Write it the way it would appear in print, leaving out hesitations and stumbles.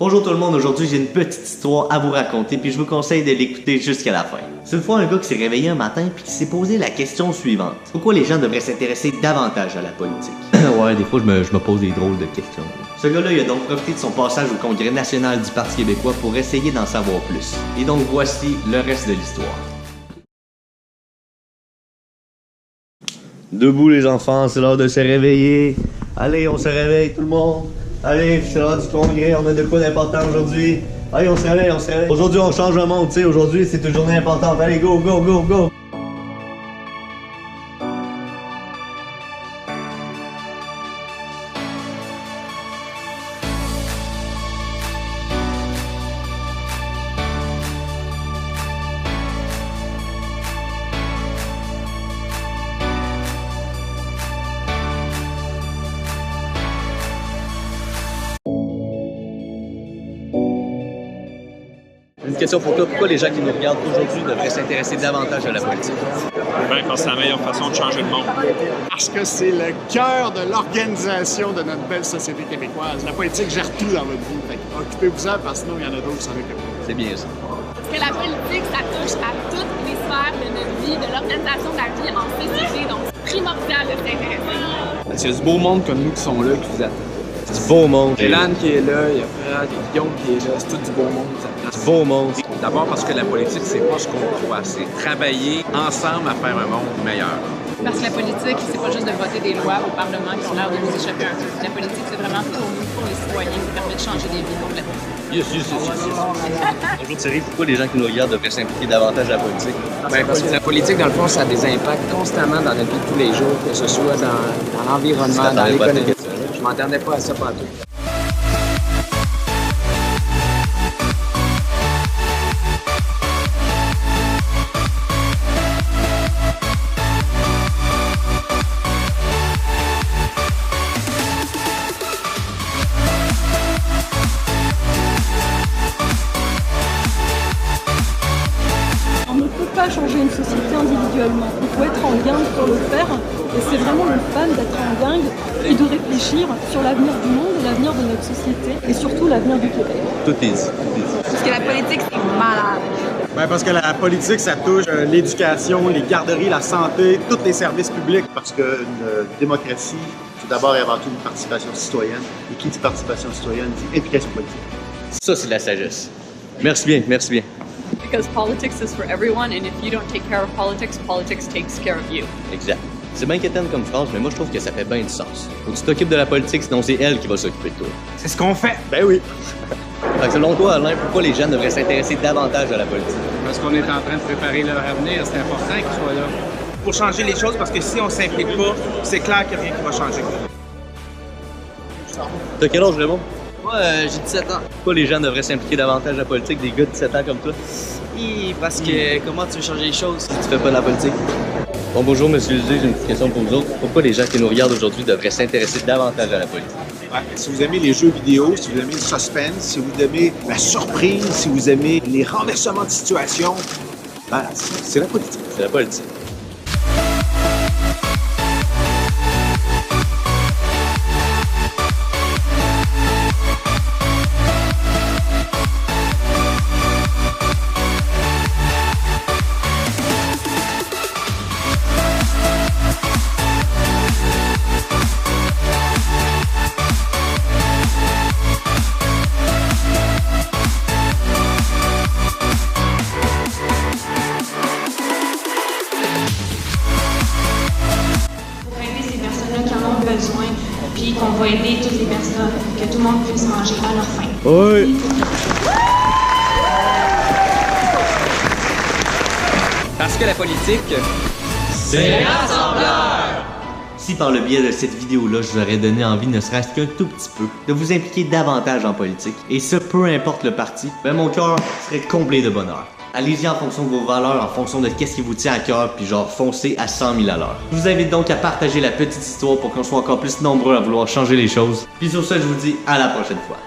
Bonjour tout le monde, aujourd'hui j'ai une petite histoire à vous raconter puis je vous conseille de l'écouter jusqu'à la fin. C'est une fois un gars qui s'est réveillé un matin puis qui s'est posé la question suivante. Pourquoi les gens devraient s'intéresser davantage à la politique? Ouais, des fois je me pose des drôles de questions. Ce gars-là, il a donc profité de son passage au Congrès national du Parti québécois pour essayer d'en savoir plus. Et donc voici le reste de l'histoire. Debout les enfants, c'est l'heure de se réveiller. Allez, on se réveille tout le monde. Allez, c'est l'heure du congrès, on a de quoi d'important aujourd'hui. Allez, on se réveille, on se réveille. Aujourd'hui, on change le monde, tu sais. Aujourd'hui, c'est une journée importante. Allez, go, go, go, go. Une question pour toi, pourquoi les gens qui nous regardent aujourd'hui devraient s'intéresser davantage à la politique? Ben, parce que c'est la meilleure façon de changer le monde. Parce que c'est le cœur de l'organisation de notre belle société québécoise. La politique gère tout dans votre vie. Fait occupez-vous-en, parce que sinon, il y en a d'autres qui s'en occupent. C'est bien ça. Parce que la politique, ça touche à toutes les sphères de notre vie, de l'organisation de la vie en société. Donc, c'est primordial de s'intéresser. Parce qu'il y a du beau monde comme nous qui sont là, qui vous attendent. C'est du beau monde. Lan qui est là, il y a Fred, il y a Guillaume qui est là, c'est tout du beau monde. Du beau monde. D'abord parce que la politique, c'est pas ce qu'on croit, c'est travailler ensemble à faire un monde meilleur. Parce que la politique, c'est pas juste de voter des lois au Parlement qui ont l'air de nous échapper un peu. La politique, c'est vraiment pour nous, pour les citoyens, qui permet de changer des vies complètement. Yes. Bonjour Thierry, pourquoi les gens qui nous regardent devraient s'impliquer davantage à la politique? Ben, parce que la politique, dans le fond, ça a des impacts constamment dans notre vie de tous les jours, que ce soit dans l'environnement, dans l'économie. Je m'attendais pas à ça partout. On ne peut pas changer une société individuellement. Il faut être en gang pour le faire. Et c'est vraiment le fun d'être en gang et de réfléchir sur l'avenir du monde et l'avenir de notre société et surtout l'avenir du Québec. Tout est dit. Parce que la politique, c'est malade. Ben, parce que la politique, ça touche l'éducation, les garderies, la santé, tous les services publics. Parce qu'une démocratie, c'est d'abord et avant tout une participation citoyenne. Et qui dit participation citoyenne dit implication politique. Ça, c'est de la sagesse. Merci bien, merci bien. Because politics is for everyone, and if you don't take care of politics, politics takes care of you. Exact. C'est bien quétaine comme phrase, mais moi je trouve que ça fait bien du sens. Faut que tu t'occupes de la politique, sinon c'est elle qui va s'occuper de toi. C'est ce qu'on fait. Ben oui. Fait que selon toi, Alain, pourquoi les gens devraient s'intéresser davantage à la politique? Parce qu'on est en train de préparer leur avenir, c'est important qu'ils soient là. Pour changer les choses, parce que si on s'implique pas, c'est clair qu'il n'y a rien qui va changer. T'as quel âge, Raymond? Moi, j'ai 17 ans. Pourquoi les gens devraient s'impliquer davantage à la politique, des gars de 17 ans comme toi? Parce que comment tu veux changer les choses? Si tu fais pas de la politique. Bon, bonjour, monsieur Luzé, j'ai une petite question pour vous autres. Pourquoi les gens qui nous regardent aujourd'hui devraient s'intéresser davantage à la politique? Ouais, si vous aimez les jeux vidéo, si vous aimez le suspense, si vous aimez la surprise, si vous aimez les renversements de situation, ben, c'est la politique. C'est la politique. Besoin, puis qu'on va aider toutes les personnes, que tout le monde puisse manger à leur faim. Oui! Parce que la politique, c'est rassembleur! Si par le biais de cette vidéo-là, je vous aurais donné envie, ne serait-ce qu'un tout petit peu, de vous impliquer davantage en politique, et ce, peu importe le parti, ben mon cœur serait comblé de bonheur. Allez-y en fonction de vos valeurs, en fonction de qu'est-ce qui vous tient à cœur, puis genre foncez à 100 000 à l'heure. Je vous invite donc à partager la petite histoire pour qu'on soit encore plus nombreux à vouloir changer les choses. Puis sur ce, je vous dis à la prochaine fois.